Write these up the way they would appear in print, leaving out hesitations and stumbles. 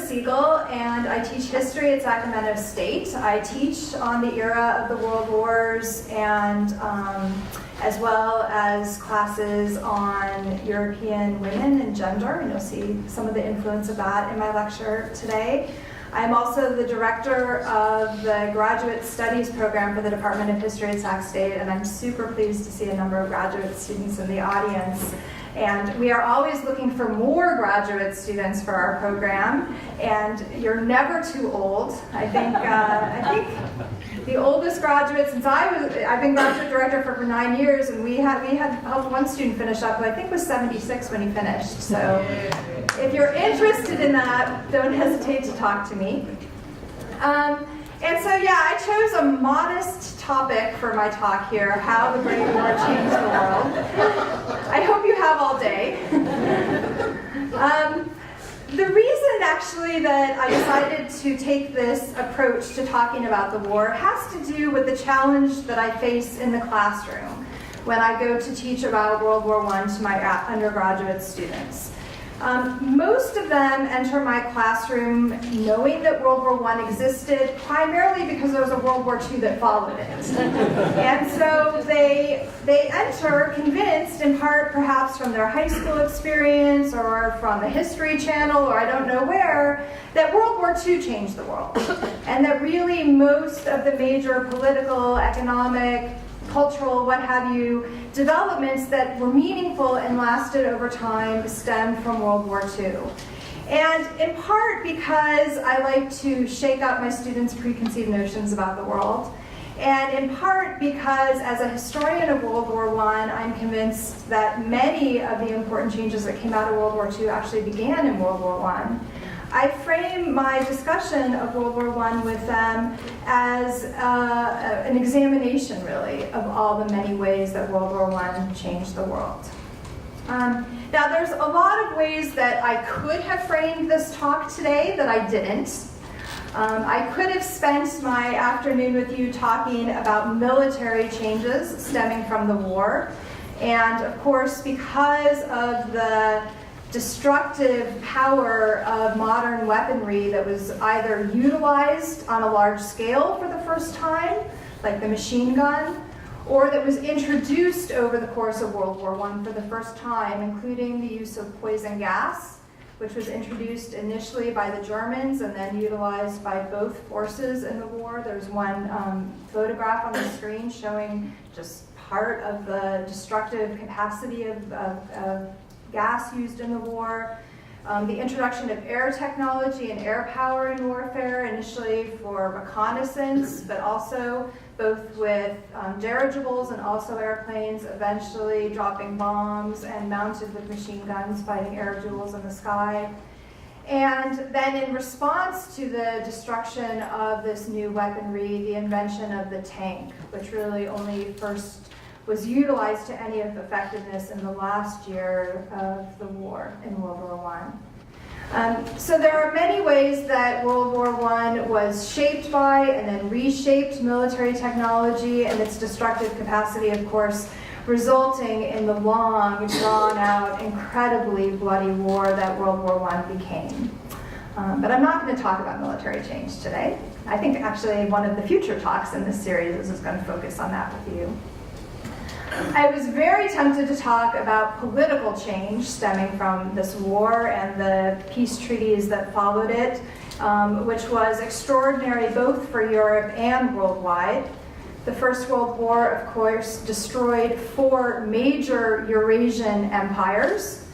Siegel, and I teach history at Sacramento State. I teach on the era of the World Wars and as well as classes on European women and gender, and you'll see some of the influence of that in my lecture today. I'm also the director of the Graduate Studies program for the Department of History at Sac State, and I'm super pleased to see a number of graduate students in the audience. And we are always looking for more graduate students for our program, and you're never too old. I think the oldest graduate since I've been graduate director for 9 years, and we had helped one student finish up who I think was 76 when he finished. So if you're interested in that, don't hesitate to talk to me. And so yeah, I chose a modest topic for my talk here, how the Great War changed the world. I hope you have all day. The reason actually that I decided to take this approach to talking about the war has to do with the challenge that I face in the classroom when I go to teach about World War I to my undergraduate students. Most of them enter my classroom knowing that World War I existed, primarily because there was a World War II that followed it. And so they enter convinced, in part perhaps from their high school experience or from the History Channel or I don't know where, that World War II changed the world. And that really most of the major political, economic, cultural, what have you, developments that were meaningful and lasted over time stemmed from World War II. And in part because I like to shake up my students' preconceived notions about the world, and in part because as a historian of World War I, I'm convinced that many of the important changes that came out of World War II actually began in World War I frame my discussion of World War I with them as an examination, really, of all the many ways that World War I changed the world. Now, there's a lot of ways that I could have framed this talk today that I didn't. I could have spent my afternoon with you talking about military changes stemming from the war. And of course, because of the destructive power of modern weaponry that was either utilized on a large scale for the first time, like the machine gun, or that was introduced over the course of World War I for the first time, including the use of poison gas, which was introduced initially by the Germans and then utilized by both forces in the war. There's one photograph on the screen showing just part of the destructive capacity of gas used in the war. The introduction of air technology and air power in warfare, initially for reconnaissance, but also both with dirigibles and also airplanes, eventually dropping bombs and mounted with machine guns fighting air duels in the sky. And then in response to the destruction of this new weaponry, the invention of the tank, which really only first was utilized to any of effectiveness in the last year of the war in World War I. So there are many ways that World War I was shaped by and then reshaped military technology and its destructive capacity, of course, resulting in the long, drawn-out, incredibly bloody war that World War I became. But I'm not going to talk about military change today. I think actually one of the future talks in this series is going to focus on that with you. I was very tempted to talk about political change stemming from this war and the peace treaties that followed it, which was extraordinary both for Europe and worldwide. The First World War, of course, destroyed 4 major Eurasian empires.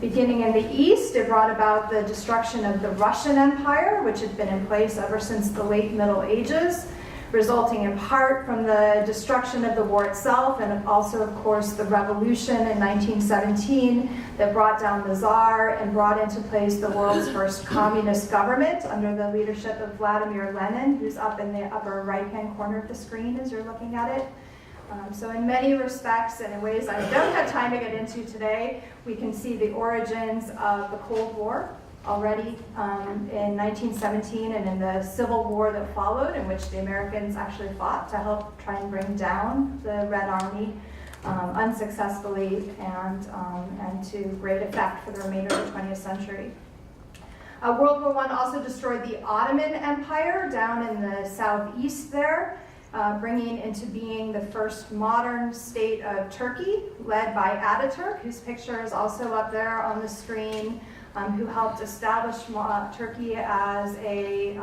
Beginning in the East, it brought about the destruction of the Russian Empire, which had been in place ever since the late Middle Ages, resulting in part from the destruction of the war itself, and also, of course, the revolution in 1917 that brought down the Tsar and brought into place the world's first communist government under the leadership of Vladimir Lenin, who's up in the upper right-hand corner of the screen as you're looking at it. So in many respects, and in ways I don't have time to get into today, we can see the origins of the Cold War already in 1917 and in the Civil War that followed, in which the Americans actually fought to help try and bring down the Red Army unsuccessfully and to great effect for the remainder of the 20th century. World War I also destroyed the Ottoman Empire down in the southeast there, bringing into being the first modern state of Turkey, led by Ataturk, whose picture is also up there on the screen, who helped establish Turkey as a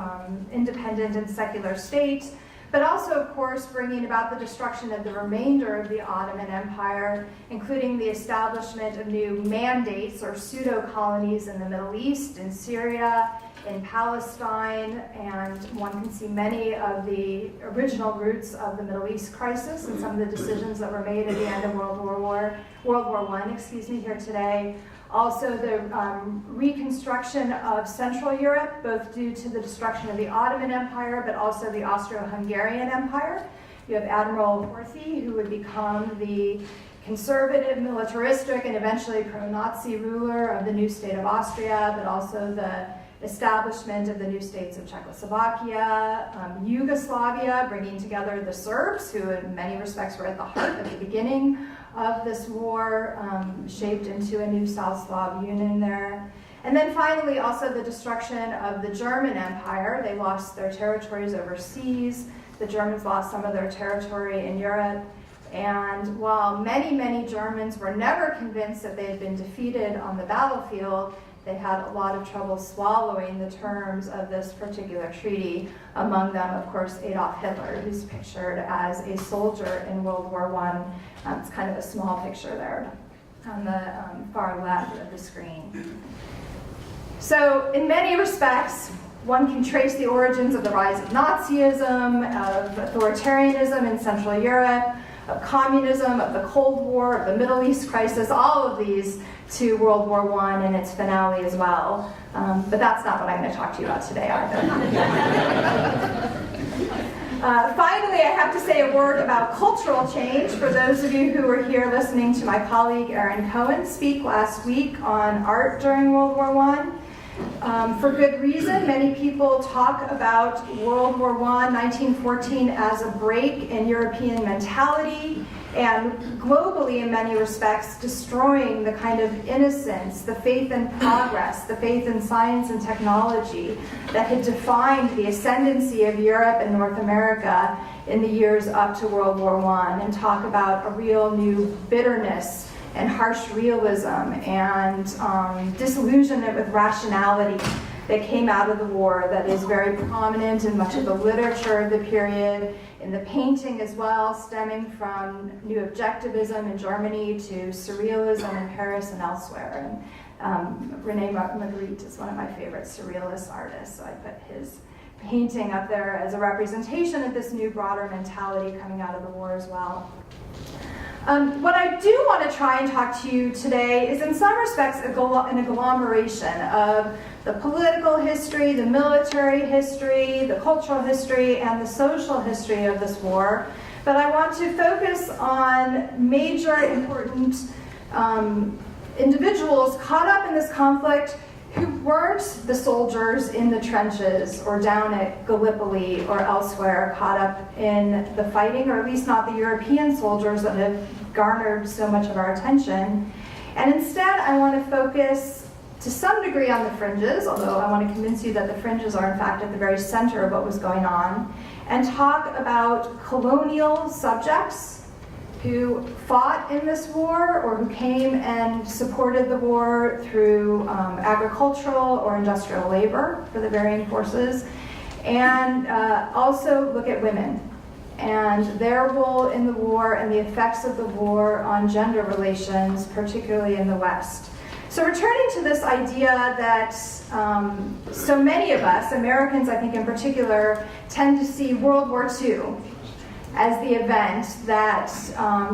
independent and secular state, but also, of course, bringing about the destruction of the remainder of the Ottoman Empire, including the establishment of new mandates or pseudo-colonies in the Middle East, in Syria, in Palestine, and one can see many of the original roots of the Middle East crisis and some of the decisions that were made at the end of World War I, here today. Also the reconstruction of Central Europe, both due to the destruction of the Ottoman Empire, but also the Austro-Hungarian Empire. You have Admiral Horthy, who would become the conservative, militaristic, and eventually pro-Nazi ruler of the new state of Austria, but also the establishment of the new states of Czechoslovakia, Yugoslavia, bringing together the Serbs, who in many respects were at the heart at the beginning of this war, shaped into a new South Slav Union there. And then finally, also the destruction of the German Empire. They lost their territories overseas. The Germans lost some of their territory in Europe. And while many, many Germans were never convinced that they had been defeated on the battlefield, they had a lot of trouble swallowing the terms of this particular treaty. Among them, of course, Adolf Hitler, who's pictured as a soldier in World War I. It's kind of a small picture there on the far left of the screen. So in many respects, one can trace the origins of the rise of Nazism, of authoritarianism in Central Europe, of communism, of the Cold War, of the Middle East crisis, all of these to World War I and its finale as well. But that's not what I'm going to talk to you about today either. Finally, I have to say a word about cultural change. For those of you who were here listening to my colleague Erin Cohen speak last week on art during World War I, for good reason, many people talk about World War I, 1914, as a break in European mentality, and globally, in many respects, destroying the kind of innocence, the faith in progress, the faith in science and technology that had defined the ascendancy of Europe and North America in the years up to World War I, and talk about a real new bitterness and harsh realism and disillusionment with rationality that came out of the war that is very prominent in much of the literature of the period, in the painting as well, stemming from New Objectivism in Germany to Surrealism in Paris and elsewhere. And René Magritte is one of my favorite Surrealist artists, so I put his painting up there as a representation of this new broader mentality coming out of the war as well. What I do want to try and talk to you today is in some respects an agglomeration of the political history, the military history, the cultural history, and the social history of this war. But I want to focus on major important individuals caught up in this conflict who weren't the soldiers in the trenches or down at Gallipoli or elsewhere caught up in the fighting, or at least not the European soldiers that have garnered so much of our attention. And instead, I want to focus to some degree on the fringes, although I want to convince you that the fringes are in fact at the very center of what was going on, and talk about colonial subjects who fought in this war or who came and supported the war through agricultural or industrial labor for the varying forces, and also look at women and their role in the war and the effects of the war on gender relations, particularly in the West. So returning to this idea that so many of us, Americans I think in particular, tend to see World War II as the event that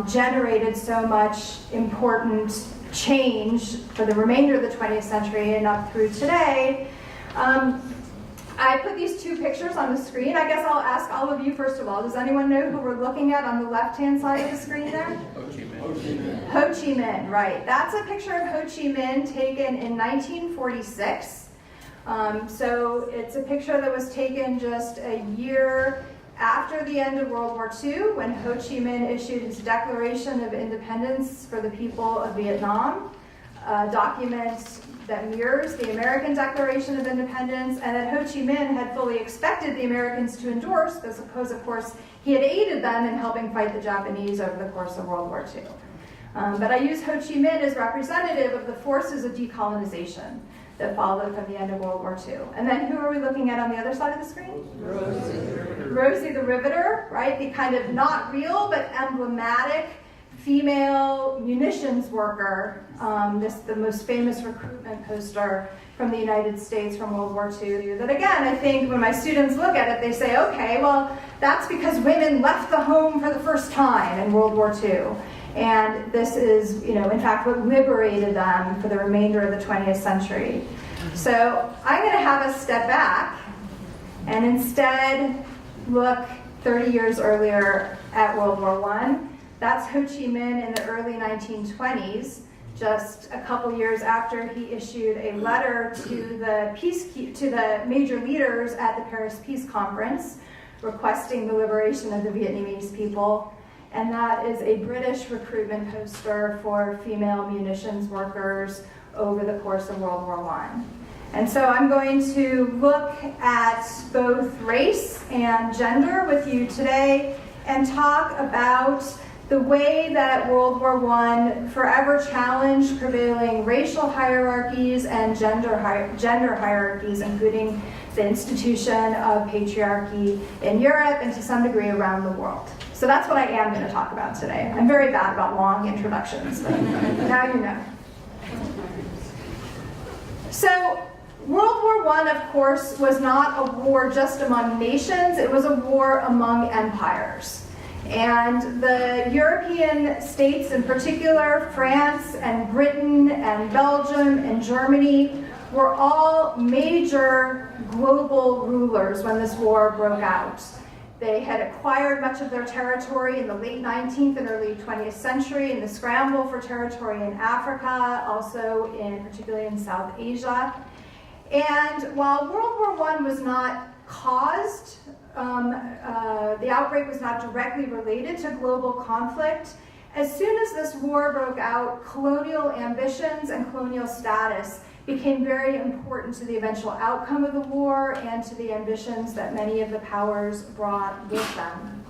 generated so much important change for the remainder of the 20th century and up through today. I put these two pictures on the screen. I guess I'll ask all of you first of all, does anyone know who we're looking at on the left-hand side of the screen there? Ho Chi Minh. Ho Chi Minh, right. That's a picture of Ho Chi Minh taken in 1946. So it's a picture that was taken just a year after the end of World War II, when Ho Chi Minh issued his Declaration of Independence for the people of Vietnam, a document that mirrors the American Declaration of Independence, and that Ho Chi Minh had fully expected the Americans to endorse, because of course he had aided them in helping fight the Japanese over the course of World War II. But I use Ho Chi Minh as representative of the forces of decolonization that followed from the end of World War II. And then who are we looking at on the other side of the screen? Rosie the Riveter, right? The kind of not real but emblematic female munitions worker, the most famous recruitment poster from the United States from World War II. That again, I think when my students look at it, they say, okay, well, that's because women left the home for the first time in World War II. And this is, in fact, what liberated them for the remainder of the 20th century. So I'm going to have us step back and instead look 30 years earlier at World War I. That's Ho Chi Minh in the early 1920s, just a couple years after he issued a letter to the major leaders at the Paris Peace Conference requesting the liberation of the Vietnamese people. And that is a British recruitment poster for female munitions workers over the course of World War I. And so I'm going to look at both race and gender with you today and talk about the way that World War I forever challenged prevailing racial hierarchies and gender hierarchies, including the institution of patriarchy in Europe and to some degree around the world. So that's what I am going to talk about today. I'm very bad about long introductions, but now you know. So World War I, of course, was not a war just among nations. It was a war among empires. And the European states, in particular, France and Britain and Belgium and Germany, were all major global rulers when this war broke out. They had acquired much of their territory in the late 19th and early 20th century in the scramble for territory in Africa, also particularly in South Asia. And while World War I was not caused, the outbreak was not directly related to global conflict, as soon as this war broke out, colonial ambitions and colonial status became very important to the eventual outcome of the war and to the ambitions that many of the powers brought with them.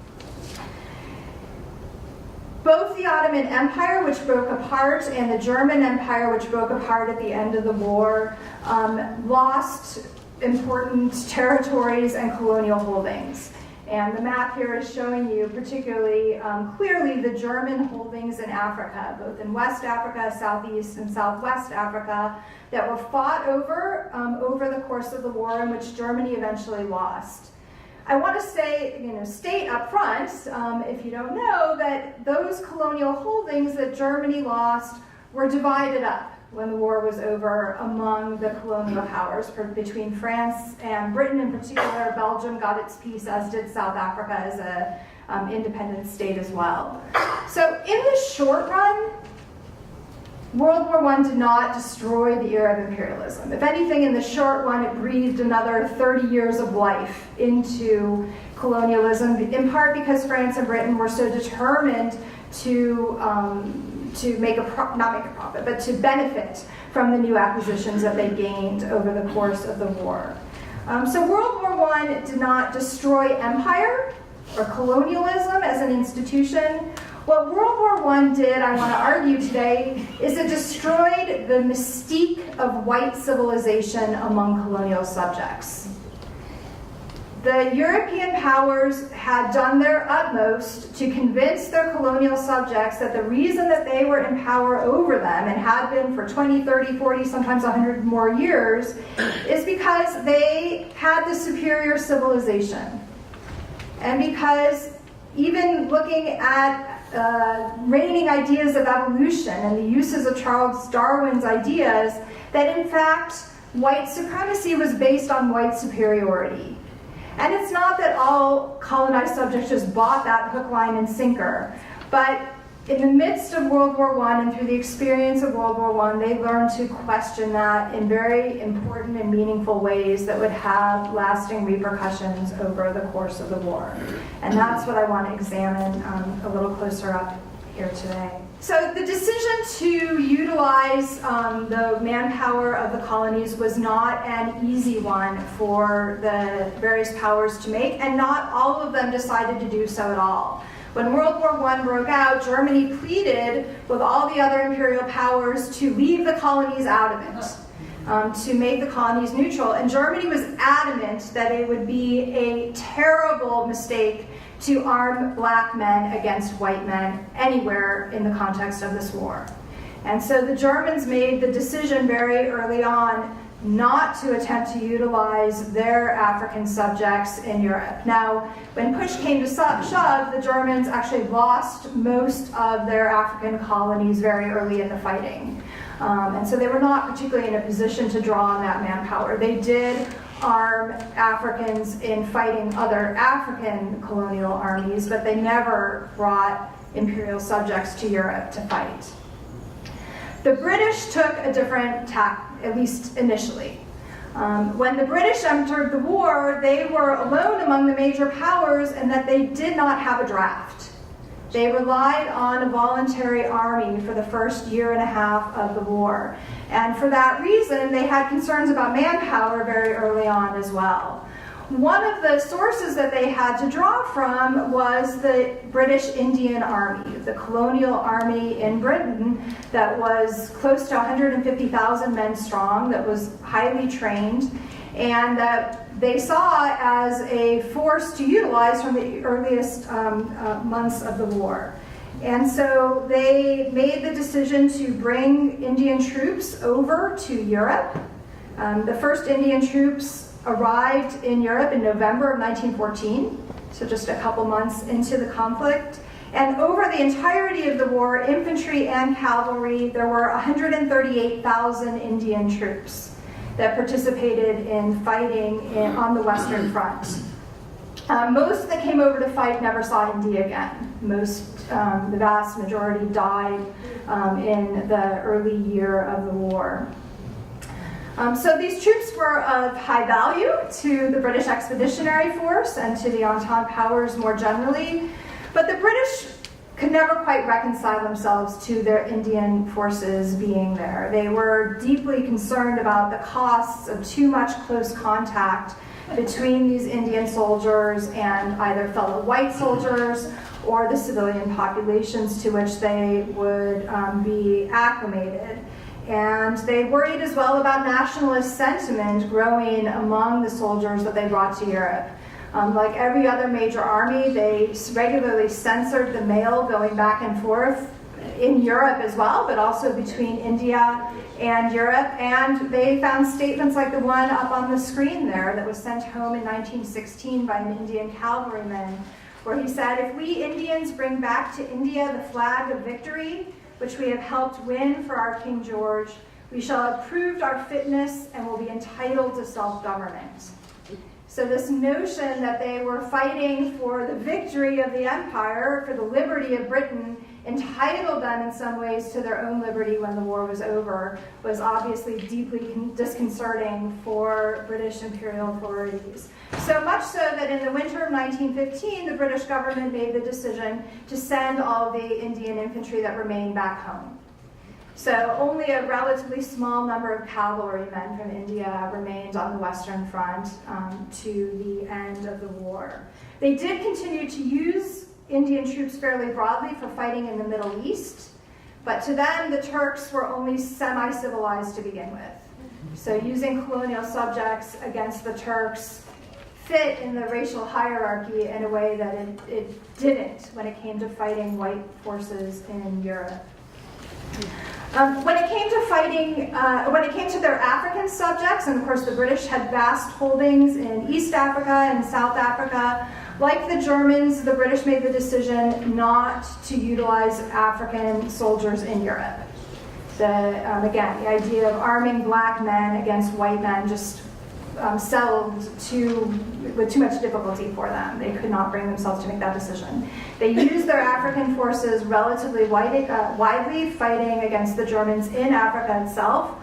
Both the Ottoman Empire, which broke apart, and the German Empire, which broke apart at the end of the war, lost important territories and colonial holdings. And the map here is showing you particularly clearly the German holdings in Africa, both in West Africa, Southeast and Southwest Africa, that were fought over the course of the war, in which Germany eventually lost. I want to say, state up front, if you don't know, that those colonial holdings that Germany lost were divided up when the war was over among the colonial powers, between France and Britain in particular. Belgium got its piece, as did South Africa as an independent state as well. So in the short run, World War I did not destroy the era of imperialism. If anything, in the short run, it breathed another 30 years of life into colonialism, in part because France and Britain were so determined to make not make a profit, but to benefit from the new acquisitions that they gained over the course of the war. So World War I did not destroy empire or colonialism as an institution. What World War I did, I want to argue today, is it destroyed the mystique of white civilization among colonial subjects. The European powers had done their utmost to convince their colonial subjects that the reason that they were in power over them, and had been for 20, 30, 40, sometimes 100 more years, is because they had the superior civilization. And because even looking at reigning ideas of evolution and the uses of Charles Darwin's ideas, that in fact white supremacy was based on white superiority. And it's not that all colonized subjects just bought that hook, line, and sinker, but in the midst of World War I and through the experience of World War I, they learned to question that in very important and meaningful ways that would have lasting repercussions over the course of the war. And that's what I want to examine a little closer up here today. So the decision to utilize the manpower of the colonies was not an easy one for the various powers to make, and not all of them decided to do so at all. When World War I broke out, Germany pleaded with all the other imperial powers to leave the colonies out of it, to make the colonies neutral. And Germany was adamant that it would be a terrible mistake to arm black men against white men anywhere in the context of this war. And so the Germans made the decision very early on not to attempt to utilize their African subjects in Europe. Now, when push came to shove, the Germans actually lost most of their African colonies very early in the fighting. And so they were not particularly in a position to draw on that manpower. They did arm Africans in fighting other African colonial armies, but they never brought imperial subjects to Europe to fight. The British took a different tack, at least initially. When the British entered the war, they were alone among the major powers in that they did not have a draft. They relied on a voluntary army for the first year and a half of the war. And for that reason, they had concerns about manpower very early on as well. One of the sources that they had to draw from was the British Indian Army, the colonial army in Britain that was close to 150,000 men strong, that was highly trained, and that they saw as a force to utilize from the earliest months of the war. And so they made the decision to bring Indian troops over to Europe. The first Indian troops arrived in Europe in November of 1914, so just a couple months into the conflict. And over the entirety of the war, infantry and cavalry, there were 138,000 Indian troops that participated in fighting on the Western Front. Most that came over to fight never saw India again. The vast majority died in the early year of the war. So these troops were of high value to the British Expeditionary Force and to the Entente powers more generally, but the British could never quite reconcile themselves to their Indian forces being there. They were deeply concerned about the costs of too much close contact between these Indian soldiers and either fellow white soldiers or the civilian populations to which they would be acclimated. And they worried as well about nationalist sentiment growing among the soldiers that they brought to Europe. Like every other major army, they regularly censored the mail going back and forth in Europe as well, but also between India and Europe. And they found statements like the one up on the screen there that was sent home in 1916 by an Indian cavalryman, where he said, "If we Indians bring back to India the flag of victory, which we have helped win for our King George, we shall have proved our fitness and will be entitled to self-government." So this notion that they were fighting for the victory of the empire, for the liberty of Britain, entitled them in some ways to their own liberty when the war was over, was obviously deeply disconcerting for British imperial authorities. So much so that in the winter of 1915, the British government made the decision to send all the Indian infantry that remained back home. So only a relatively small number of cavalrymen from India remained on the Western Front to the end of the war. They did continue to use Indian troops fairly broadly for fighting in the Middle East, but to them, the Turks were only semi-civilized to begin with. So using colonial subjects against the Turks fit in the racial hierarchy in a way that it didn't when it came to fighting white forces in Europe. When it came to fighting, when it came to their African subjects, and of course the British had vast holdings in East Africa and South Africa, like the Germans, the British made the decision not to utilize African soldiers in Europe. Again, the idea of arming black men against white men just settled with too much difficulty for them. They could not bring themselves to make that decision. They used their African forces relatively widely, fighting against the Germans in Africa itself.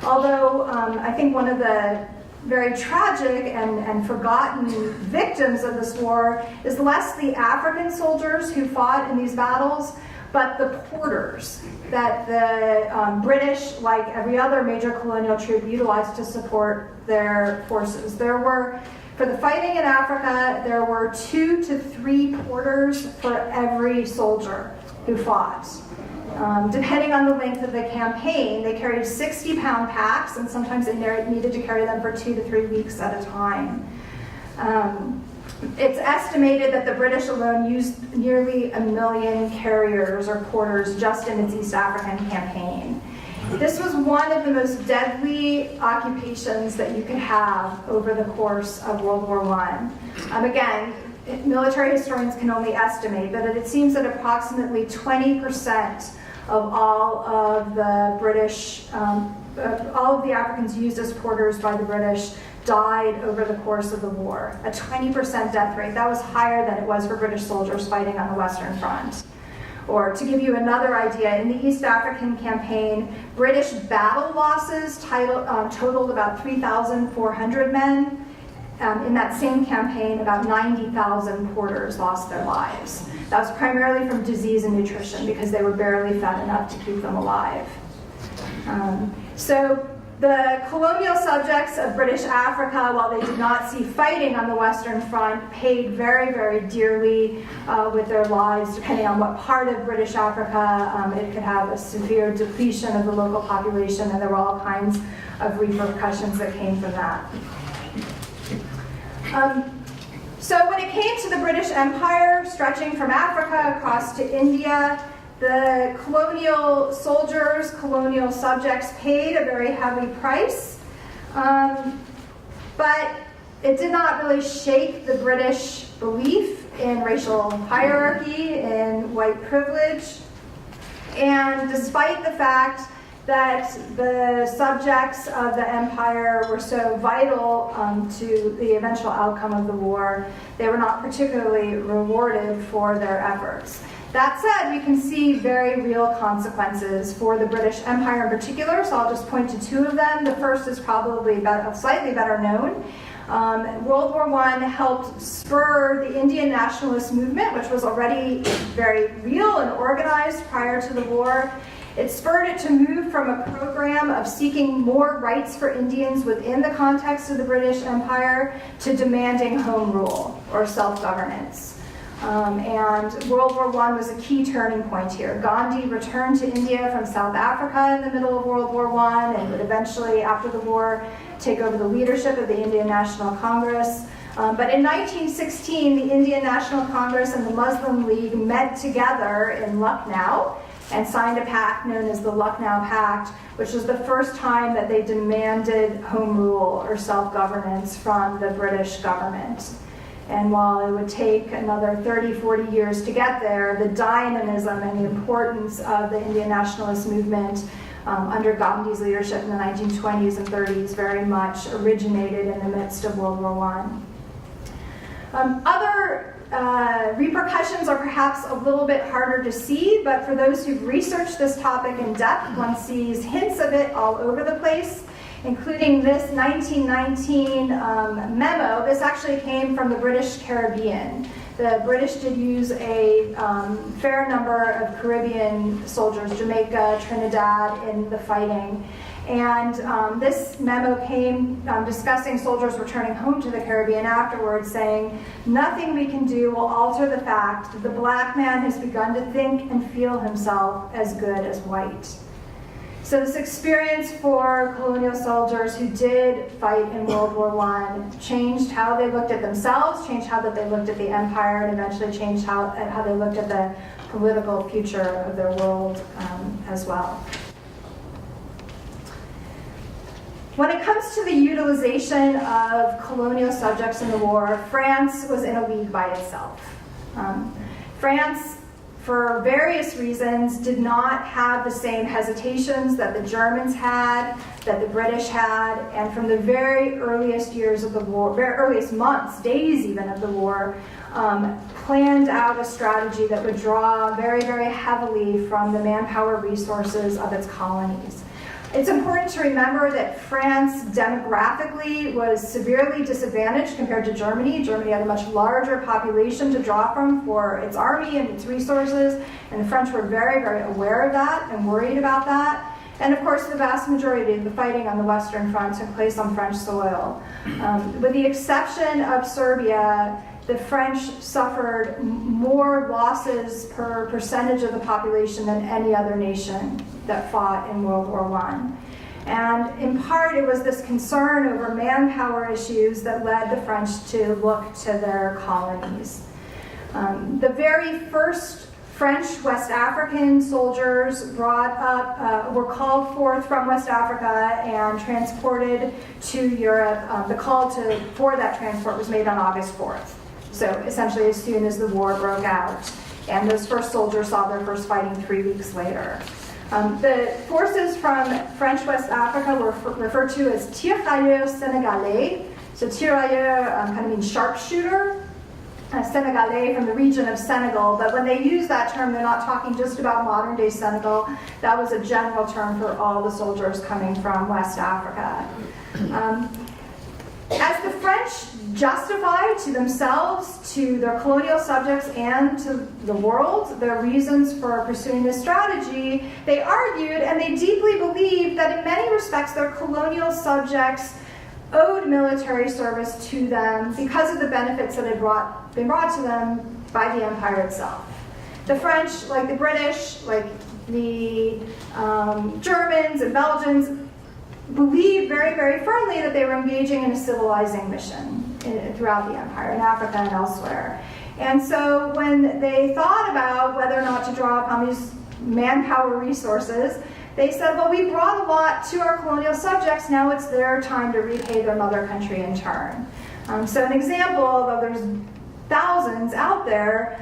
Although I think one of the very tragic and forgotten victims of this war is less the African soldiers who fought in these battles, but the porters that the British, like every other major colonial troop, utilized to support their forces. There were, for the fighting in Africa, there were 2 to 3 porters for every soldier who fought. Depending on the length of the campaign, they carried 60-pound packs, and sometimes they needed to carry them for 2 to 3 weeks at a time. It's estimated that the British alone used nearly 1 million carriers or porters just in its East African campaign. This was one of the most deadly occupations that you could have over the course of World War I. Again, military historians can only estimate, but it seems that approximately 20% of all of the British, all of the Africans used as porters by the British died over the course of the war. A 20% death rate. That was higher than it was for British soldiers fighting on the Western Front. Or to give you another idea, in the East African campaign, British battle losses totaled about 3,400 men. In that same campaign, about 90,000 porters lost their lives. That was primarily from disease and nutrition because they were barely fed enough to keep them alive. So the colonial subjects of British Africa, while they did not see fighting on the Western Front, paid very, very dearly with their lives, depending on what part of British Africa. It could have a severe depletion of the local population, and there were all kinds of repercussions that came from that. So when it came to the British Empire, stretching from Africa across to India, the colonial soldiers, colonial subjects paid a very heavy price, but it did not really shake the British belief in racial hierarchy, in white privilege, and despite the fact that the subjects of the empire were so vital to the eventual outcome of the war, they were not particularly rewarded for their efforts. That said, we can see very real consequences for the British Empire in particular, so I'll just point to 2 of them. The first is probably slightly better known. World War I helped spur the Indian nationalist movement, which was already very real and organized prior to the war. It spurred it to move from a program of seeking more rights for Indians within the context of the British Empire to demanding home rule or self-governance. And World War I was a key turning point here. Gandhi returned to India from South Africa in the middle of World War I and would eventually, after the war, take over the leadership of the Indian National Congress. But in 1916, the Indian National Congress and the Muslim League met together in Lucknow and signed a pact known as the Lucknow Pact, which was the first time that they demanded home rule or self-governance from the British government. And while it would take another 30, 40 years to get there, the dynamism and the importance of the Indian nationalist movement under Gandhi's leadership in the 1920s and 30s very much originated in the midst of World War I. Other repercussions are perhaps a little bit harder to see, but for those who've researched this topic in depth, one sees hints of it all over the place, including this 1919 memo. This actually came from the British Caribbean. The British did use a fair number of Caribbean soldiers, Jamaica, Trinidad, in the fighting. And this memo came discussing soldiers returning home to the Caribbean afterwards, saying, "Nothing we can do will alter the fact that the black man has begun to think and feel himself as good as white." So this experience for colonial soldiers who did fight in World War I changed how they looked at themselves, changed how that they looked at the empire, and eventually changed how they looked at the political future of their world as well. When it comes to the utilization of colonial subjects in the war, France was in a league by itself. France, for various reasons, did not have the same hesitations that the Germans had, that the British had, and from the very earliest years of the war, very earliest months, days even of the war, planned out a strategy that would draw very, very heavily from the manpower resources of its colonies. It's important to remember that France demographically was severely disadvantaged compared to Germany. Germany had a much larger population to draw from for its army and its resources, and the French were very, very aware of that and worried about that. And of course, the vast majority of the fighting on the Western Front took place on French soil. With the exception of Serbia, the French suffered more losses per percentage of the population than any other nation that fought in World War I. And in part, it was this concern over manpower issues that led the French to look to their colonies. The very first French West African soldiers were called forth from West Africa and transported to Europe. The call for that transport was made on August 4th. So essentially as soon as the war broke out. And those first soldiers saw their first fighting 3 weeks later. The forces from French West Africa were referred to as tirailleurs sénégalais. So tirailleur kind of means sharpshooter. Senegalais from the region of Senegal, but when they use that term, they're not talking just about modern day Senegal. That was a general term for all the soldiers coming from West Africa. As the French justified to themselves, to their colonial subjects, and to the world their reasons for pursuing this strategy, they argued and they deeply believed that in many respects their colonial subjects owed military service to them because of the benefits that had been brought to them by the empire itself. The French, like the British, like the Germans and Belgians, believed very, very firmly that they were engaging in a civilizing mission throughout the empire, in Africa and elsewhere. And so when they thought about whether or not to draw upon these manpower resources, they said, well, we brought a lot to our colonial subjects, now it's their time to repay their mother country in turn. So an example, though there's thousands out there,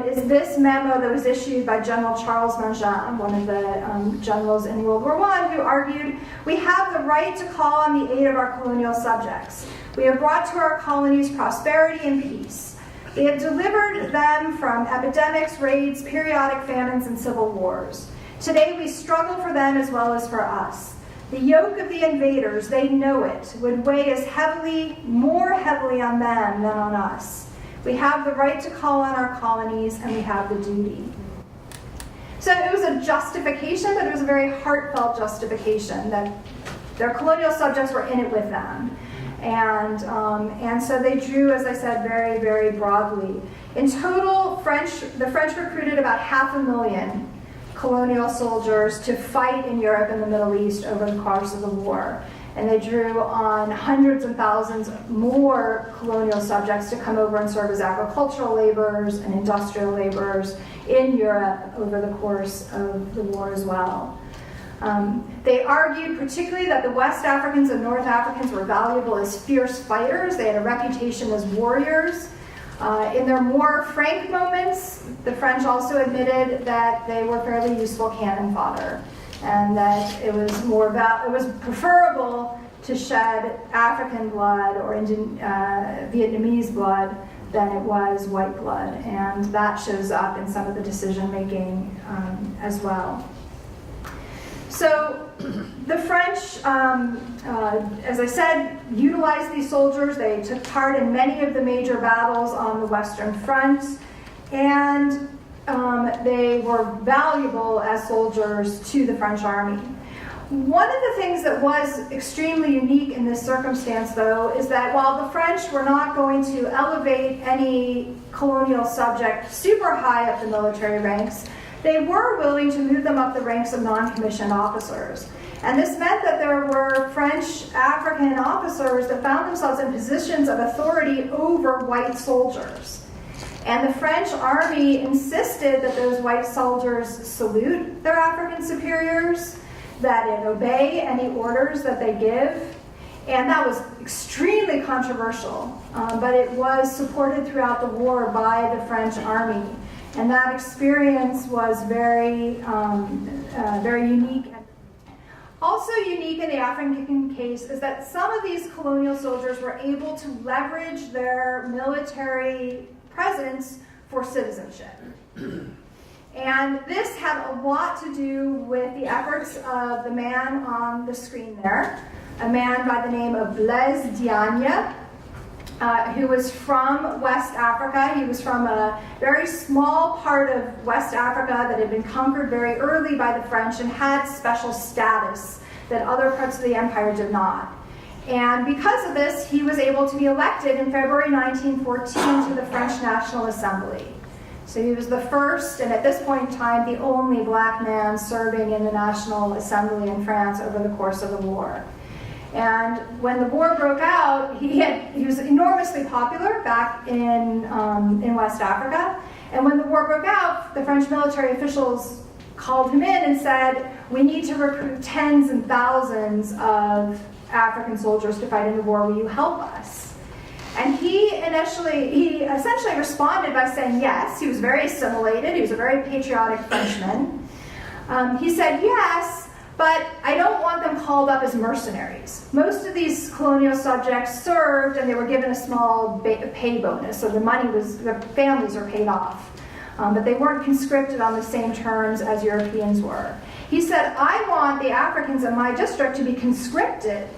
is this memo that was issued by General Charles Mangin, one of the generals in World War I, who argued, we have the right to call on the aid of our colonial subjects. We have brought to our colonies prosperity and peace. We have delivered them from epidemics, raids, periodic famines, and civil wars. Today we struggle for them as well as for us. The yoke of the invaders, they know it, would weigh as heavily, more heavily on them than on us. We have the right to call on our colonies, and we have the duty. So it was a justification, but it was a very heartfelt justification that their colonial subjects were in it with them. And so they drew, as I said, very, very broadly. In total, the French recruited about 500,000 colonial soldiers to fight in Europe and the Middle East over the course of the war. And they drew on hundreds of thousands more colonial subjects to come over and serve as agricultural laborers and industrial laborers in Europe over the course of the war as well. They argued particularly that the West Africans and North Africans were valuable as fierce fighters. They had a reputation as warriors. In their more frank moments, the French also admitted that they were fairly useful cannon fodder, and that it was preferable to shed African blood or Vietnamese blood than it was white blood, and that shows up in some of the decision making as well. So the French, as I said, utilized these soldiers. They took part in many of the major battles on the Western Front, and they were valuable as soldiers to the French army. One of the things that was extremely unique in this circumstance, though, is that while the French were not going to elevate any colonial subject super high up the military ranks, they were willing to move them up the ranks of non-commissioned officers. And this meant that there were French African officers that found themselves in positions of authority over white soldiers. And the French army insisted that those white soldiers salute their African superiors, that it obey any orders that they give. And that was extremely controversial, but it was supported throughout the war by the French army. And that experience was very unique. Also unique in the African case is that some of these colonial soldiers were able to leverage their military presence for citizenship. And this had a lot to do with the efforts of the man on the screen there, a man by the name of Blaise Diagne, who was from West Africa. He was from a very small part of West Africa that had been conquered very early by the French and had special status that other parts of the empire did not. And because of this, he was able to be elected in February 1914 to the French National Assembly. So he was the first, and at this point in time, the only black man serving in the National Assembly in France over the course of the war. And when the war broke out, he was enormously popular back in West Africa. And when the war broke out, the French military officials called him in and said, "We need to recruit tens and thousands of African soldiers to fight in the war. Will you help us?" And he essentially responded by saying yes. He was very assimilated. He was a very patriotic Frenchman. He said yes, but I don't want them called up as mercenaries. Most of these colonial subjects served, and they were given a small pay bonus, so their families were paid off. But they weren't conscripted on the same terms as Europeans were. He said, I want the Africans in my district to be conscripted,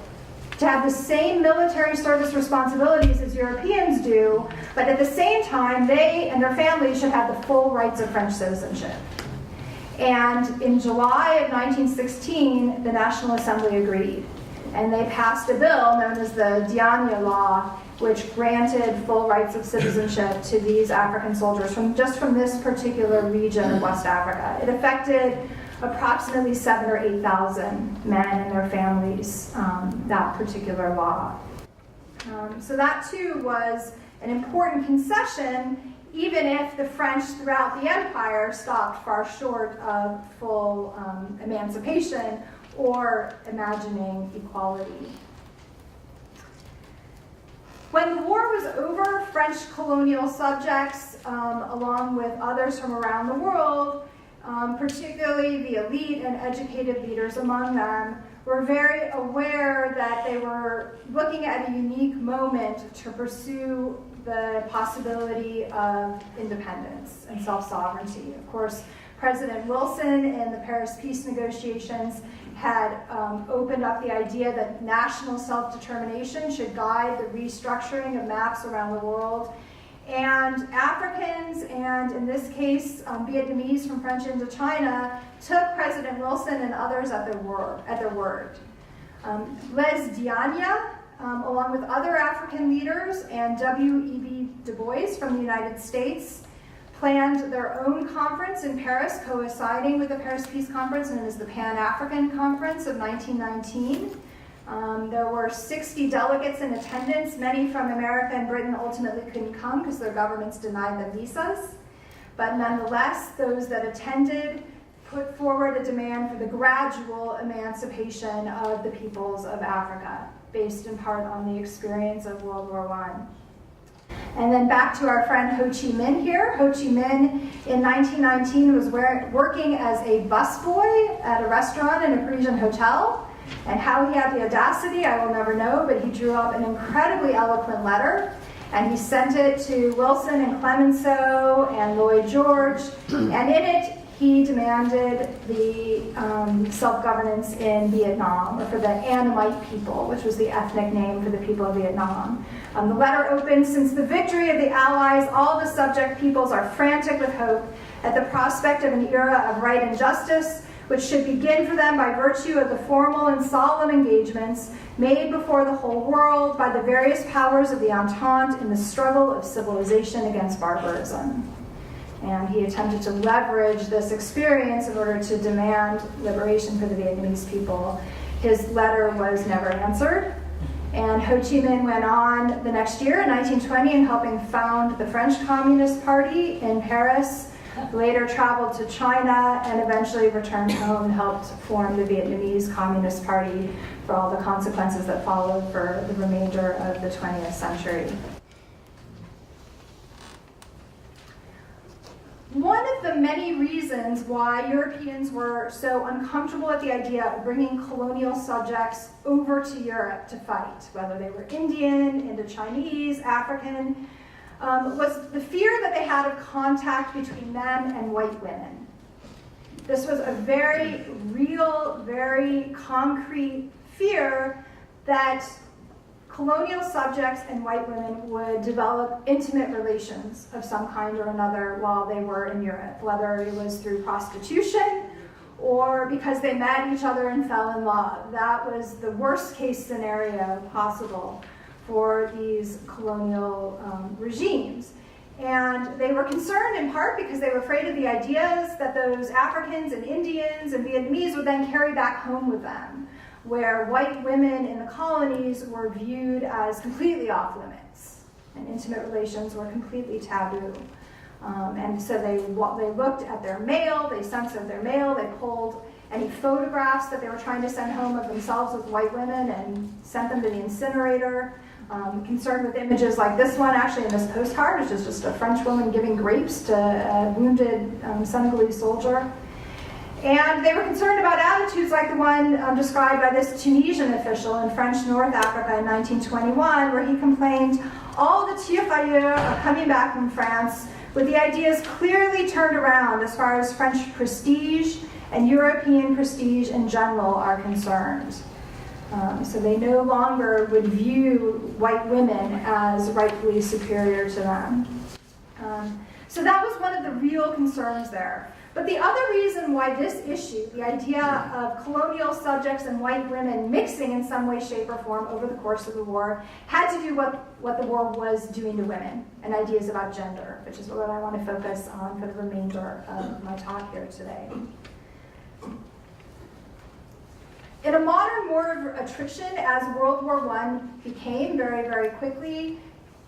to have the same military service responsibilities as Europeans do, but at the same time, they and their families should have the full rights of French citizenship. And in July of 1916, the National Assembly agreed. And they passed a bill known as the Diagne Law, which granted full rights of citizenship to these African soldiers from this particular region of West Africa. It affected approximately 7,000 or 8,000 men and their families, that particular law. So that too was an important concession, even if the French throughout the empire stopped far short of full emancipation or imagining equality. When the war was over, French colonial subjects, along with others from around the world, particularly the elite and educated leaders among them, were very aware that they were looking at a unique moment to pursue the possibility of independence and self-sovereignty. Of course, President Wilson in the Paris peace negotiations had opened up the idea that national self-determination should guide the restructuring of maps around the world. And Africans, and in this case, Vietnamese from French Indochina, took President Wilson and others at their word. Blaise Diagne, along with other African leaders, and W.E.B. Du Bois from the United States, planned their own conference in Paris, coinciding with the Paris Peace Conference, known as the Pan-African Conference of 1919. There were 60 delegates in attendance. Many from America and Britain ultimately couldn't come because their governments denied them visas. But nonetheless, those that attended put forward a demand for the gradual emancipation of the peoples of Africa, based in part on the experience of World War I. And then back to our friend Ho Chi Minh here. Ho Chi Minh in 1919 was working as a busboy at a restaurant in a Parisian hotel. And how he had the audacity, I will never know, but he drew up an incredibly eloquent letter, and he sent it to Wilson and Clemenceau and Lloyd George, and in it he demanded the self-governance in Vietnam, or for the Annamite people, which was the ethnic name for the people of Vietnam. The letter opens, "Since the victory of the Allies, all the subject peoples are frantic with hope at the prospect of an era of right and justice, which should begin for them by virtue of the formal and solemn engagements made before the whole world by the various powers of the Entente in the struggle of civilization against barbarism." And he attempted to leverage this experience in order to demand liberation for the Vietnamese people. His letter was never answered, and Ho Chi Minh went on the next year in 1920 in helping found the French Communist Party in Paris, later traveled to China, and eventually returned home and helped form the Vietnamese Communist Party for all the consequences that followed for the remainder of the 20th century. One of the many reasons why Europeans were so uncomfortable at the idea of bringing colonial subjects over to Europe to fight, whether they were Indian, Indo-Chinese, African, was the fear that they had of contact between them and white women. This was a very real, very concrete fear that colonial subjects and white women would develop intimate relations of some kind or another while they were in Europe, whether it was through prostitution or because they met each other and fell in love. That was the worst case scenario possible for these colonial regimes. And they were concerned in part because they were afraid of the ideas that those Africans and Indians and Vietnamese would then carry back home with them, where white women in the colonies were viewed as completely off limits, and intimate relations were completely taboo. And so they looked at their mail, they censored their mail, they pulled any photographs that they were trying to send home of themselves with white women and sent them to the incinerator. Concerned with images like this one, actually in this postcard, which is just a French woman giving grapes to a wounded Senegalese soldier. And they were concerned about attitudes like the one described by this Tunisian official in French North Africa in 1921, where he complained, "All the tirailleurs are coming back from France with the ideas clearly turned around as far as French prestige and European prestige in general are concerned." So they no longer would view white women as rightfully superior to them. So that was one of the real concerns there. But the other reason why this issue, the idea of colonial subjects and white women mixing in some way, shape, or form over the course of the war, had to do with what the war was doing to women and ideas about gender, which is what I want to focus on for the remainder of my talk here today. In a modern war of attrition, as World War I became very, very quickly,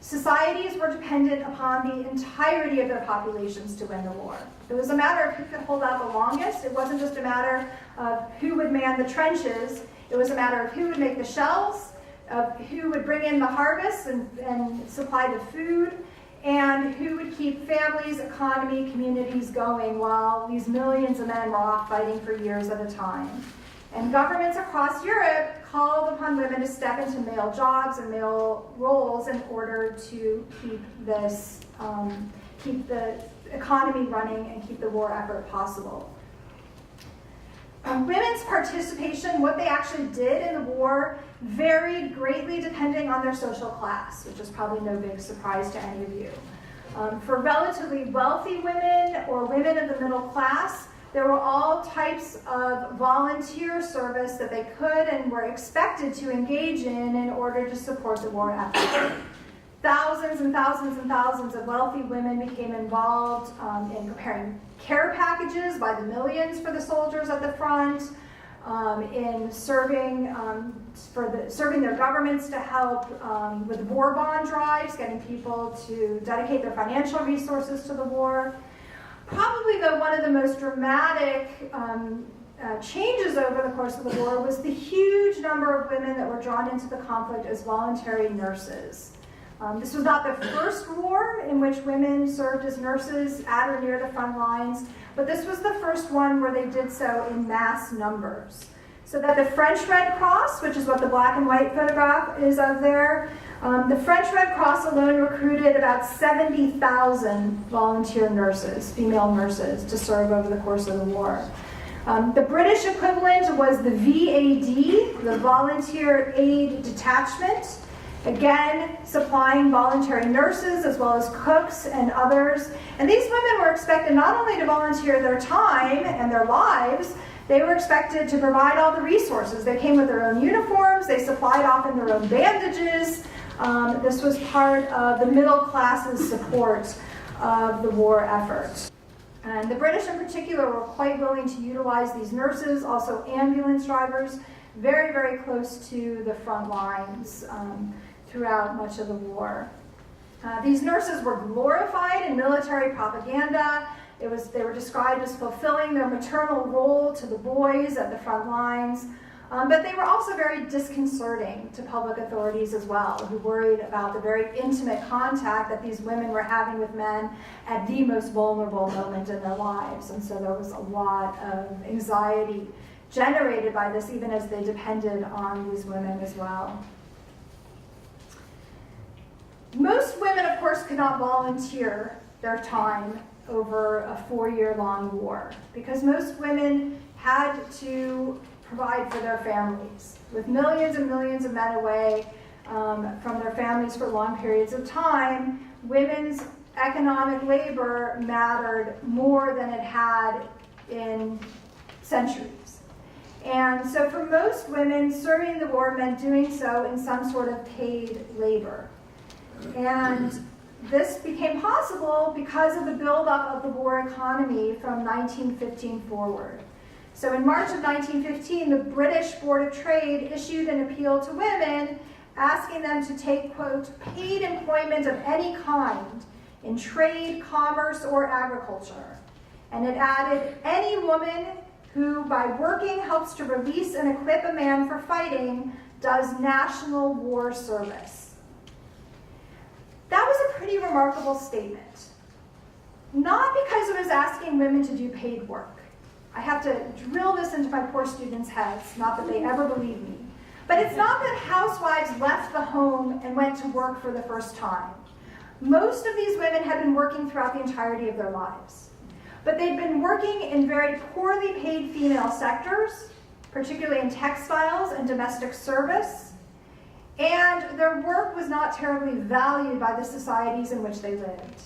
societies were dependent upon the entirety of their populations to win the war. It was a matter of who could hold out the longest. It wasn't just a matter of who would man the trenches. It was a matter of who would make the shells, of who would bring in the harvests and supply the food, and who would keep families, economy, communities going while these millions of men were off fighting for years at a time. And governments across Europe called upon women to step into male jobs and male roles in order to keep this, keep the economy running and keep the war effort possible. Women's participation, what they actually did in the war, varied greatly depending on their social class, which is probably no big surprise to any of you. For relatively wealthy women or women of the middle class, there were all types of volunteer service that they could and were expected to engage in order to support the war effort. Thousands and thousands and thousands of wealthy women became involved in preparing care packages by the millions for the soldiers at the front, in serving their governments to help with war bond drives, getting people to dedicate their financial resources to the war. Probably, though, one of the most dramatic changes over the course of the war was the huge number of women that were drawn into the conflict as voluntary nurses. This was not the first war in which women served as nurses at or near the front lines, but this was the first one where they did so in mass numbers. So that the French Red Cross, which is what the black and white photograph is of there, the French Red Cross alone recruited about 70,000 volunteer nurses, female nurses, to serve over the course of the war. The British equivalent was the VAD, the Volunteer Aid Detachment, again supplying voluntary nurses as well as cooks and others. And these women were expected not only to volunteer their time and their lives, they were expected to provide all the resources. They came with their own uniforms, they supplied often their own bandages. This was part of the middle class's support of the war effort. And the British in particular were quite willing to utilize these nurses, also ambulance drivers, very, very close to the front lines throughout much of the war. These nurses were glorified in military propaganda. They were described as fulfilling their maternal role to the boys at the front lines. But they were also very disconcerting to public authorities as well, who worried about the very intimate contact that these women were having with men at the most vulnerable moment in their lives. And so there was a lot of anxiety generated by this, even as they depended on these women as well. Most women, of course, could not volunteer their time over a 4-year-long war, because most women had to provide for their families. With millions and millions of men away from their families for long periods of time, women's economic labor mattered more than it had in centuries. And so for most women, serving the war meant doing so in some sort of paid labor. And this became possible because of the buildup of the war economy from 1915 forward. So in March of 1915, the British Board of Trade issued an appeal to women asking them to take, quote, paid employment of any kind in trade, commerce, or agriculture. And it added, any woman who by working helps to release and equip a man for fighting does national war service. That was a pretty remarkable statement. Not because it was asking women to do paid work. I have to drill this into my poor students' heads, not that they ever believe me. But it's not that housewives left the home and went to work for the first time. Most of these women had been working throughout the entirety of their lives. But they'd been working in very poorly paid female sectors, particularly in textiles and domestic service, and their work was not terribly valued by the societies in which they lived.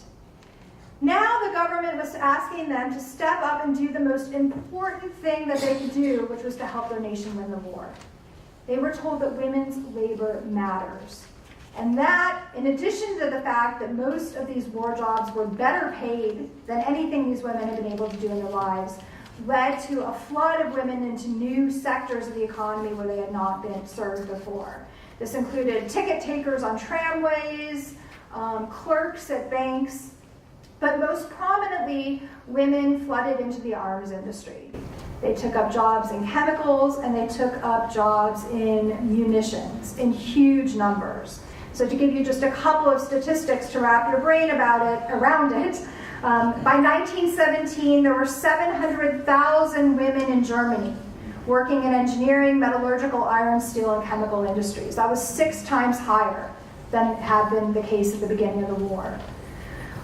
Now the government was asking them to step up and do the most important thing that they could do, which was to help their nation win the war. They were told that women's labor matters. And that, in addition to the fact that most of these war jobs were better paid than anything these women had been able to do in their lives, led to a flood of women into new sectors of the economy where they had not been served before. This included ticket takers on tramways, clerks at banks, but most prominently, women flooded into the arms industry. They took up jobs in chemicals and they took up jobs in munitions in huge numbers. So to give you just a couple of statistics to wrap your brain around it, by 1917 there were 700,000 women in Germany working in engineering, metallurgical, iron, steel, and chemical industries. That was 6 times higher than had been the case at the beginning of the war.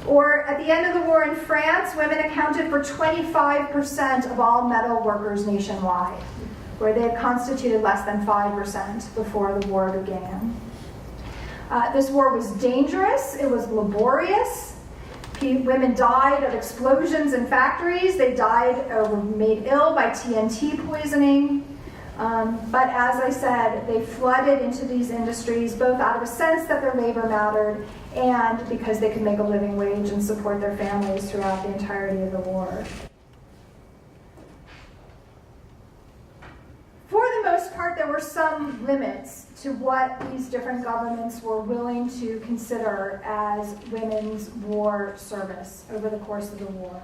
Or at the end of the war in France, women accounted for 25% of all metal workers nationwide, where they had constituted less than 5% before the war began. This war was dangerous, it was laborious. Women died of explosions in factories, they died or were made ill by TNT poisoning. But as I said, they flooded into these industries both out of a sense that their labor mattered and because they could make a living wage and support their families throughout the entirety of the war. For the most part, there were some limits to what these different governments were willing to consider as women's war service over the course of the war.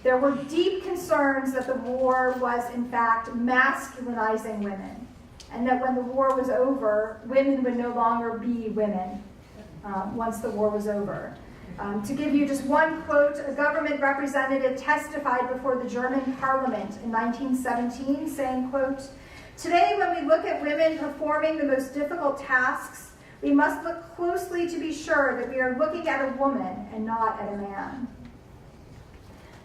There were deep concerns that the war was, in fact, masculinizing women, and that when the war was over, women would no longer be women once the war was over. To give you just one quote, a government representative testified before the German parliament in 1917 saying, quote, "Today when we look at women performing the most difficult tasks, we must look closely to be sure that we are looking at a woman and not at a man."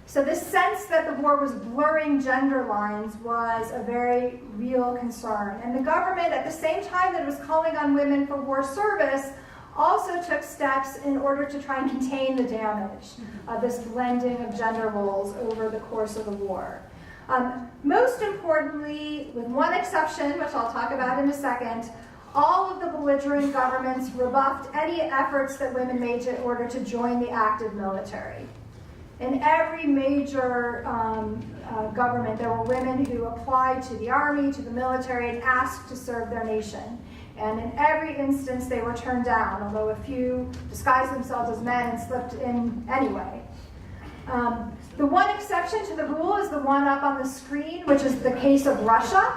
So this sense that the war was blurring gender lines was a very real concern. And the government, at the same time that it was calling on women for war service, also took steps in order to try and contain the damage of this blending of gender roles over the course of the war. Most importantly, with one exception, which I'll talk about in a second, all of the belligerent governments rebuffed any efforts that women made in order to join the active military. In every major government, there were women who applied to the army, to the military, and asked to serve their nation. And in every instance, they were turned down, although a few disguised themselves as men and slipped in anyway. The one exception to the rule is the one up on the screen, which is the case of Russia.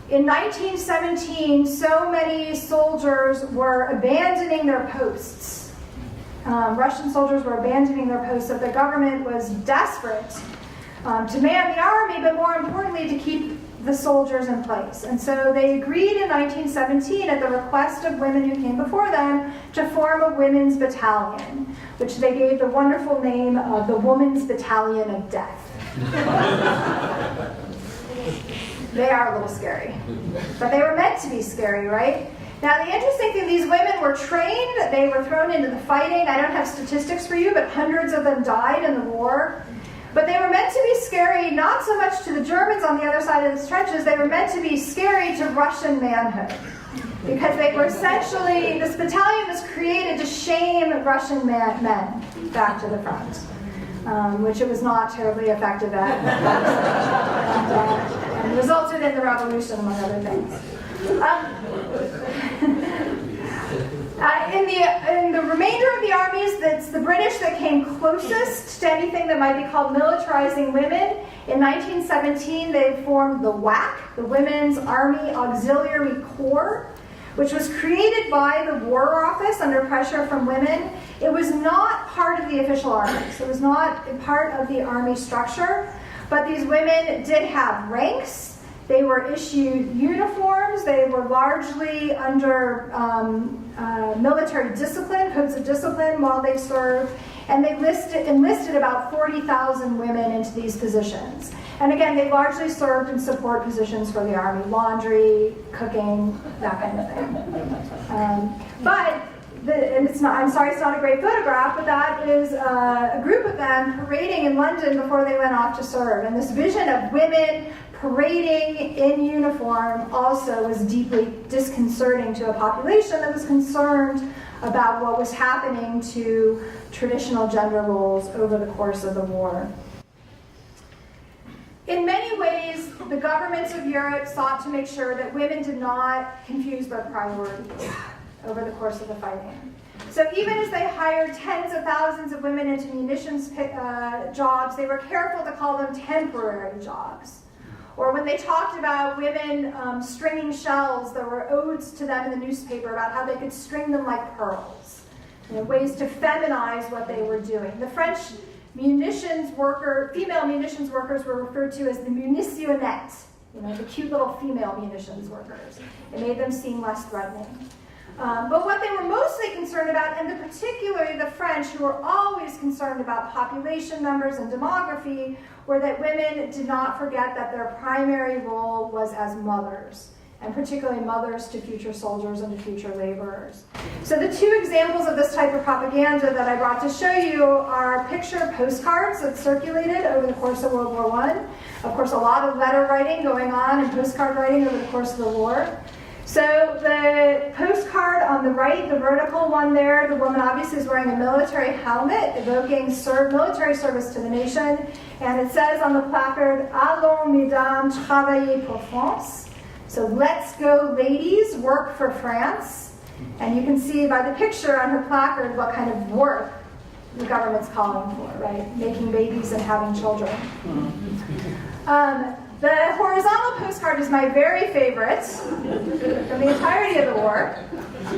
In 1917, so many soldiers were abandoning their posts. Russian soldiers were abandoning their posts that the government was desperate to man the army, but more importantly, to keep the soldiers in place. And so they agreed in 1917, at the request of women who came before them, to form a women's battalion, which they gave the wonderful name of the Women's Battalion of Death. They are a little scary, but they were meant to be scary, right? Now, the interesting thing, these women were trained, they were thrown into the fighting. I don't have statistics for you, but hundreds of them died in the war. But they were meant to be scary, not so much to the Germans on the other side of the trenches, they were meant to be scary to Russian manhood. Because they were essentially, this battalion was created to shame Russian men back to the front, which it was not terribly effective at. And resulted in the revolution, among other things. In the remainder of the armies, it's the British that came closest to anything that might be called militarizing women. In 1917, they formed the WAC, the Women's Army Auxiliary Corps, which was created by the War Office under pressure from women. It was not part of the official army, so it was not part of the army structure, but these women did have ranks. They were issued uniforms. They were largely under military discipline, codes of discipline while they served. And they enlisted about 40,000 women into these positions. And again, they largely served in support positions for the army, laundry, cooking, that kind of thing. I'm sorry it's not a great photograph, but that is a group of them parading in London before they went off to serve. And this vision of women parading in uniform also was deeply disconcerting to a population that was concerned about what was happening to traditional gender roles over the course of the war. In many ways, the governments of Europe sought to make sure that women did not confuse their priorities over the course of the fighting. So even as they hired tens of thousands of women into munitions jobs, they were careful to call them temporary jobs. Or when they talked about women stringing shells, there were odes to them in the newspaper about how they could string them like pearls. Ways to feminize what they were doing. The French female munitions workers were referred to as the munitionnettes, the cute little female munitions workers. It made them seem less threatening. But what they were mostly concerned about, and particularly the French, who were always concerned about population numbers and demography, were that women did not forget that their primary role was as mothers, and particularly mothers to future soldiers and to future laborers. So the two examples of this type of propaganda that I brought to show you are picture postcards that circulated over the course of World War I. Of course, a lot of letter writing going on and postcard writing over the course of the war. So the postcard on the right, the vertical one there, the woman obviously is wearing a military helmet, evoking military service to the nation. And it says on the placard, "Allons, mesdames, travailler pour France." So let's go, ladies, work for France. And you can see by the picture on her placard what kind of work the government's calling for, right? Making babies and having children. The horizontal postcard is my very favorite from the entirety of the war.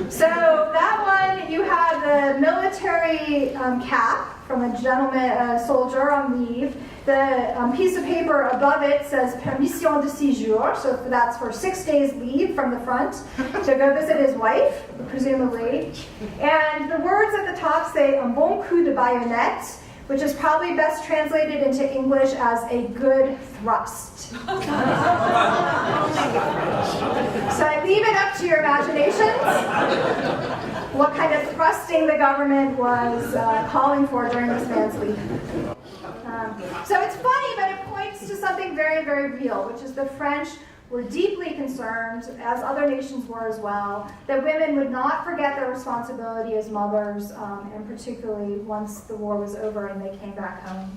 So that one, you have the military cap from a gentleman, soldier on leave. The piece of paper above it says permission de séjour, so that's for 6 days leave from the front to go visit his wife, presumably. And the words at the top say un bon coup de baïonnette, which is probably best translated into English as a good thrust. So I leave it up to your imaginations what kind of thrusting the government was calling for during this man's leave. So it's funny, but it points to something very, very real, which is the French were deeply concerned, as other nations were as well, that women would not forget their responsibility as mothers, and particularly once the war was over and they came back home.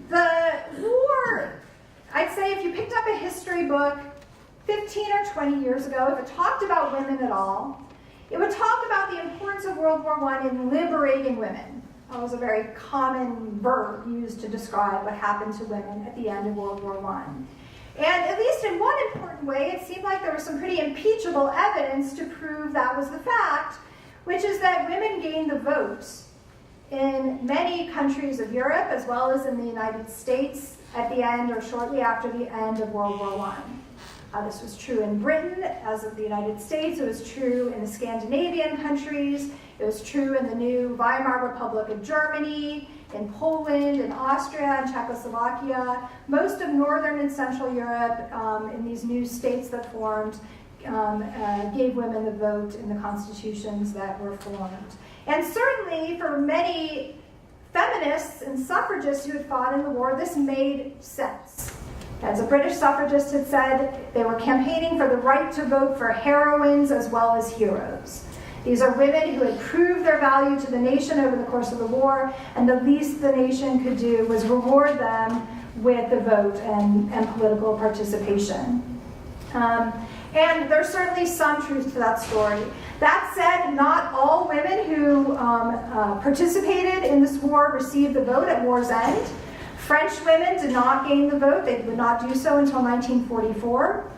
The war, I'd say if you picked up a history book 15 or 20 years ago, if it talked about women at all, it would talk about the importance of World War I in liberating women. That was a very common verb used to describe what happened to women at the end of World War I. And at least in one important way, it seemed like there was some pretty impeachable evidence to prove that was the fact, which is that women gained the vote in many countries of Europe, as well as in the United States, at the end or shortly after the end of World War I. This was true in Britain, as of the United States. It was true in the Scandinavian countries. It was true in the new Weimar Republic of Germany, in Poland, in Austria, and Czechoslovakia. Most of Northern and Central Europe, in these new states that formed, gave women the vote in the constitutions that were formed. And certainly for many feminists and suffragists who had fought in the war, this made sense. As a British suffragist had said, they were campaigning for the right to vote for heroines as well as heroes. These are women who had proved their value to the nation over the course of the war, and the least the nation could do was reward them with the vote and political participation. And there's certainly some truth to that story. That said, not all women who participated in this war received the vote at war's end. French women did not gain the vote. They would not do so until 1944.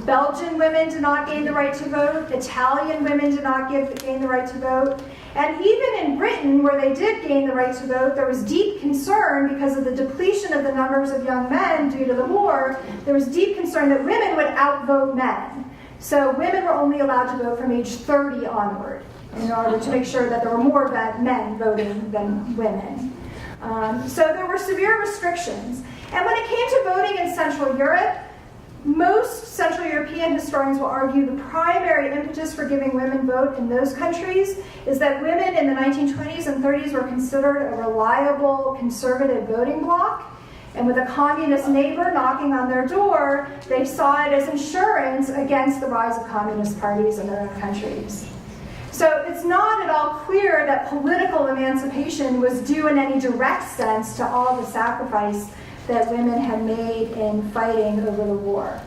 Belgian women did not gain the right to vote. Italian women did not gain the right to vote. And even in Britain, where they did gain the right to vote, there was deep concern because of the depletion of the numbers of young men due to the war. There was deep concern that women would outvote men. So women were only allowed to vote from age 30 onward in order to make sure that there were more men voting than women. So there were severe restrictions. And when it came to voting in Central Europe, most Central European historians will argue the primary impetus for giving women vote in those countries is that women in the 1920s and 30s were considered a reliable conservative voting bloc. And with a communist neighbor knocking on their door, they saw it as insurance against the rise of communist parties in their own countries. So it's not at all clear that political emancipation was due in any direct sense to all the sacrifice that women had made in fighting over the war.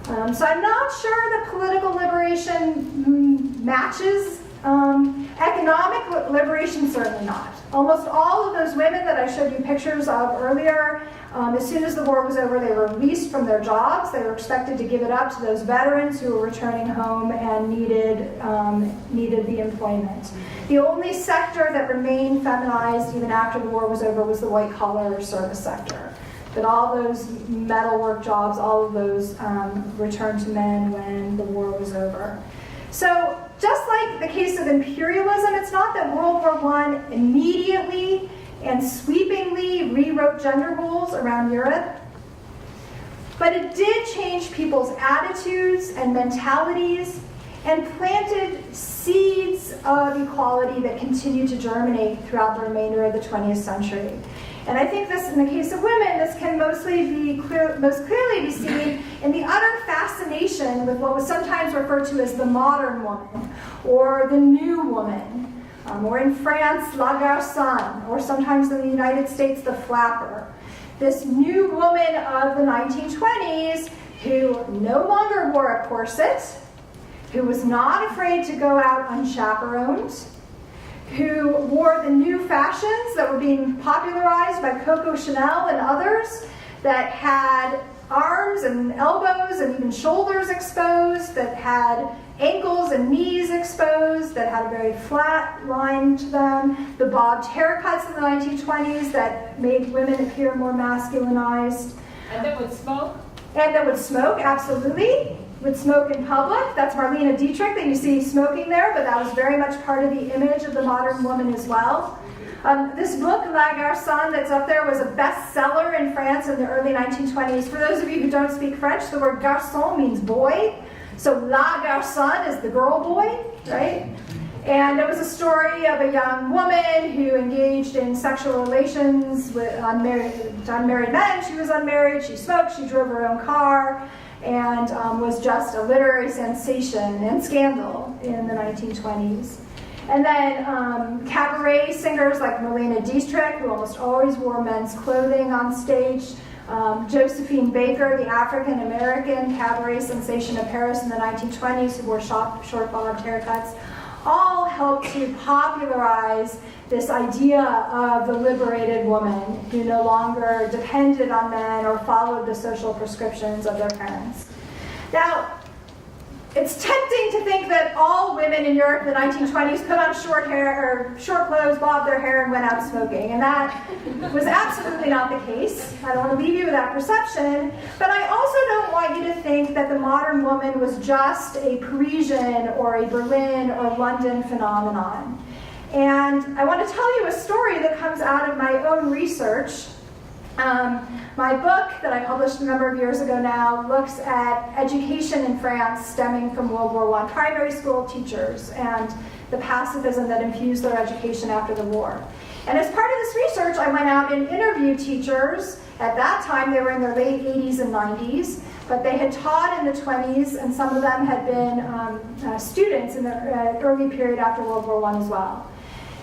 So I'm not sure that political liberation matches economic liberation, certainly not. Almost all of those women that I showed you pictures of earlier, as soon as the war was over, they were released from their jobs. They were expected to give it up to those veterans who were returning home and needed the employment. The only sector that remained feminized even after the war was over was the white-collar service sector. But all those metalwork jobs, all of those returned to men when the war was over. So just like the case of imperialism, it's not that World War I immediately and sweepingly rewrote gender roles around Europe, but it did change people's attitudes and mentalities and planted seeds of equality that continue to germinate throughout the remainder of the 20th century. And I think this, in the case of women, this can most clearly be seen in the utter fascination with what was sometimes referred to as the modern woman, or the new woman, or in France, la garçonne, or sometimes in the United States, the flapper. This new woman of the 1920s who no longer wore a corset, who was not afraid to go out unchaperoned, who wore the new fashions that were being popularized by Coco Chanel and others, that had arms and elbows and even shoulders exposed, that had ankles and knees exposed, that had a very flat line to them, the bobbed haircuts in the 1920s that made women appear more masculinized. And that would smoke? And that would smoke, absolutely. Would smoke in public. That's Marlene Dietrich that you see smoking there, but that was very much part of the image of the modern woman as well. This book, La Garçonne, that's up there, was a bestseller in France in the early 1920s. For those of you who don't speak French, the word garçon means boy. So La Garçonne is the girl boy, right? And it was a story of a young woman who engaged in sexual relations with unmarried men. She was unmarried, she smoked, she drove her own car, and was just a literary sensation and scandal in the 1920s. And then cabaret singers like Marlene Dietrich, who almost always wore men's clothing on stage. Josephine Baker, the African-American cabaret sensation of Paris in the 1920s, who wore short bobbed haircuts, all helped to popularize this idea of the liberated woman who no longer depended on men or followed the social prescriptions of their parents. Now, it's tempting to think that all women in Europe in the 1920s put on short hair or short clothes, bobbed their hair, and went out smoking. And that was absolutely not the case. I don't want to leave you with that perception. But I also don't want you to think that the modern woman was just a Parisian or a Berlin or London phenomenon. And I want to tell you a story that comes out of my own research. My book that I published a number of years ago now looks at education in France stemming from World War I, primary school teachers and the pacifism that infused their education after the war. And as part of this research, I went out and interviewed teachers. At that time, they were in their late 80s and 90s, but they had taught in the 20s, and some of them had been students in the early period after World War I as well.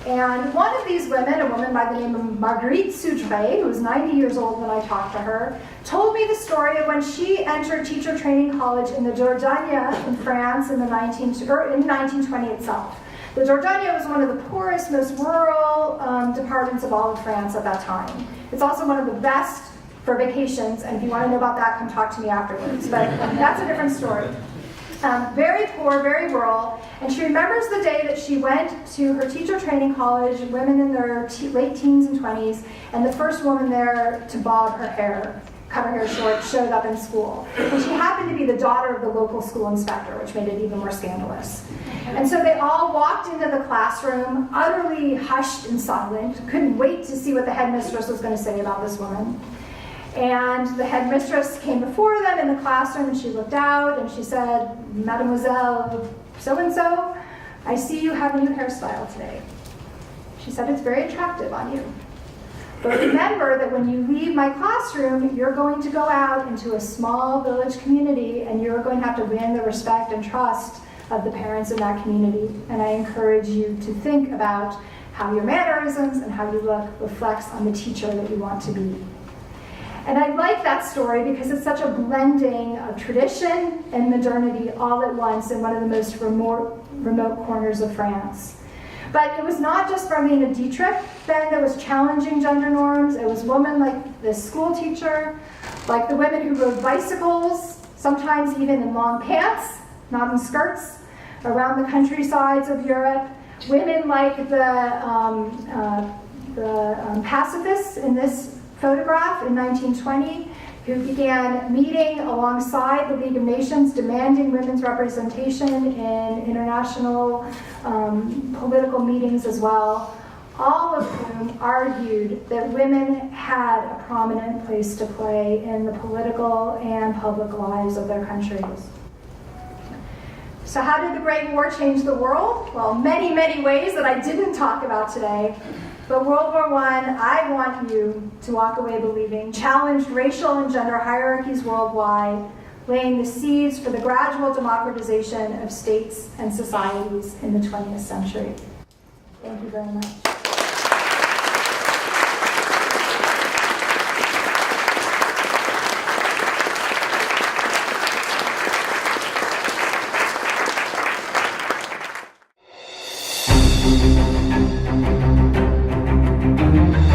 And one of these women, a woman by the name of Marguerite Soudray, who was 90 years old when I talked to her, told me the story of when she entered teacher training college in the Dordogne in France in 1920 itself. The Dordogne was one of the poorest, most rural departments of all of France at that time. It's also one of the best for vacations, and if you want to know about that, come talk to me afterwards. But that's a different story. Very poor, very rural, and she remembers the day that she went to her teacher training college, women in their late teens and 20s, and the first woman there to bob her hair, cut her hair short, showed up in school. And she happened to be the daughter of the local school inspector, which made it even more scandalous. And so they all walked into the classroom, utterly hushed and silent, couldn't wait to see what the headmistress was going to say about this woman. And the headmistress came before them in the classroom, and she looked out and she said, "Mademoiselle so-and-so, I see you have a new hairstyle today." She said, "It's very attractive on you. But remember that when you leave my classroom, you're going to go out into a small village community, and you're going to have to win the respect and trust of the parents in that community. And I encourage you to think about how your mannerisms and how you look reflects on the teacher that you want to be." And I like that story because it's such a blending of tradition and modernity all at once in one of the most remote corners of France. But it was not just Marlene Dietrich then that was challenging gender norms. It was women like this school teacher, like the women who rode bicycles, sometimes even in long pants, not in skirts, around the countrysides of Europe. Women like the pacifists in this photograph in 1920, who began meeting alongside the League of Nations, demanding women's representation in international political meetings as well, all of whom argued that women had a prominent place to play in the political and public lives of their countries. So how did the Great War change the world? Well, many, many ways that I didn't talk about today. But World War I want you to walk away believing, challenged racial and gender hierarchies worldwide, laying the seeds for the gradual democratization of states and societies in the 20th century. Thank you very much. you.